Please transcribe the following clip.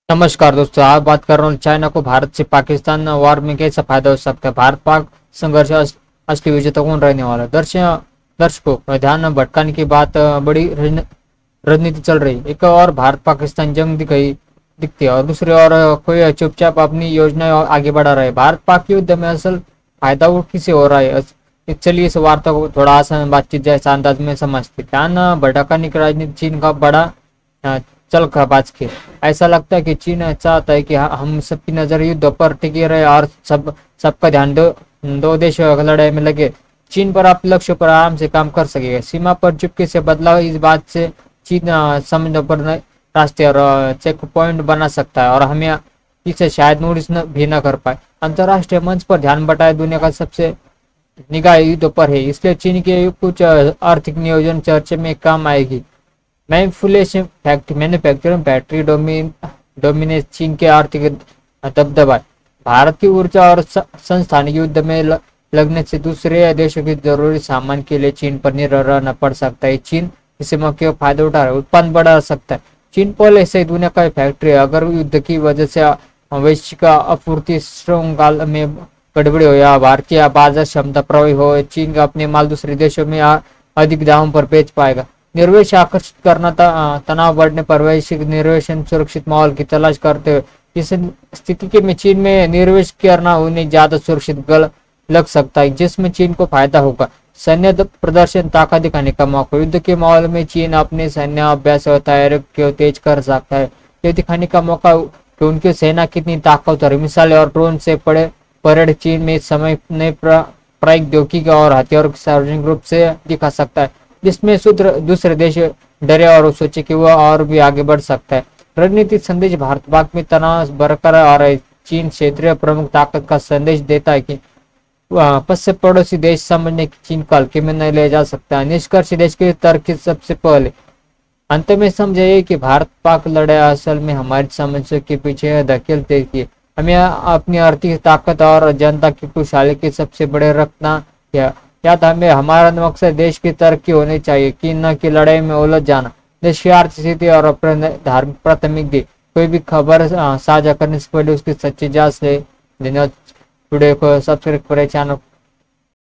नमस्कार दोस्तों, आप बात कर रहा हूँ चाइना को भारत से पाकिस्तान वार में कैसा फायदा हो सकता है। भारत पाक संघर्ष असली विजेता कौन रहने वाला है। दर्शकों ध्यान भटकाने की बात बड़ी रणनीति चल रही। एक और भारत पाकिस्तान जंग दिखती है और दूसरी ओर कोई चुपचाप अपनी योजना आगे बढ़ा रहा है। भारत पाक युद्ध में असल फायदा वो किसे हो रहा है। चलिए इस वार्ता को थोड़ा आसान बातचीत जैसा अंदाज में समझते। ध्यान भटकाने की राजनीति चीन का बड़ा चल खबाज के ऐसा लगता है कि चीन चाहता है कि हम सबकी नजर युद्ध पर टिके रहे और सबका ध्यान दो देश लड़ाई में लगे। चीन पर आप लक्ष्य पर आराम से काम कर सकेगा। सीमा पर चुपके से बदलाव, इस बात से चीन समझ पर रास्ते और चेक पॉइंट बना सकता है और हमें इसे शायद नोटिस भी न कर पाए। अंतरराष्ट्रीय मंच पर ध्यान बटाए दुनिया का सबसे निगाह युद्ध पर है, इसलिए चीन के कुछ आर्थिक नियोजन चर्चा में काम आएगी। मैन्युफैक्चरिंग फैक्ट्री डोमिनेस चीन के आर्थिक दबदबा। भारत की ऊर्जा और संस्थान युद्ध में लगने से दूसरे देशों की जरूरी सामान के लिए चीन पर निर्भर रहना पड़ सकता है। चीन इसे मौके का फायदा उठा रहा है, उत्पादन बढ़ा सकता है। चीन पहले से दुनिया का फैक्ट्री है। अगर युद्ध की वजह से वैश्विक आपूर्ति श्रृंखला में गड़बड़ी हो या भारतीय बाजार क्षमता प्रभावित हो, चीन का अपने माल दूसरे देशों में अधिक दामों पर बेच पाएगा। निवेश आकर्षित करना, तनाव बढ़ने पर वैश्विक निवेश सुरक्षित माहौल की तलाश करते हुए इस स्थिति के में चीन में निवेश करना उन्हें ज्यादा सुरक्षित लग सकता है, जिसमें चीन को फायदा होगा। सैन्य प्रदर्शन, ताकत दिखाने का मौका। युद्ध के माहौल में चीन अपने सैन्य अभ्यास और तैयारी को तेज कर सकता है। यह दिखाने का मौका कि उनकी सेना कितनी ताकतवर है। मिसाइल और ड्रोन से परेड चीन में इस समय नए प्रौद्योगिकी और हथियारों को सार्वजनिक रूप से दिखा सकता है, जिसमें दूसरे देश डरे और सोचे कि वह और भी आगे बढ़ सकता है। रणनीतिक संदेश, भारत पाक में तनाव बरकरार और चीन क्षेत्रीय प्रमुख ताकत का संदेश देता है कि पश्चिम पड़ोसी देश समझने की चीन को हल्के में नहीं ले जा सकता है। निष्कर्ष, देश के तर्क सबसे पहले अंत में समझे कि भारत पाक लड़ाई असल में हमारी समस्या के पीछे धकेलते कि हमें अपनी आर्थिक ताकत और जनता की खुशहाली के सबसे बड़े रखना याद। हमें हमारा मकसद देश की तरक्की होनी चाहिए कि न कि लड़ाई में उलझ जाना। देश की आर्थिक स्थिति और धार्मिक प्राथमिकता, कोई भी खबर साझा करने से पहले उसकी सच्ची जांच ले। धन्यवाद। वीडियो को सब्सक्राइब करें, चैनल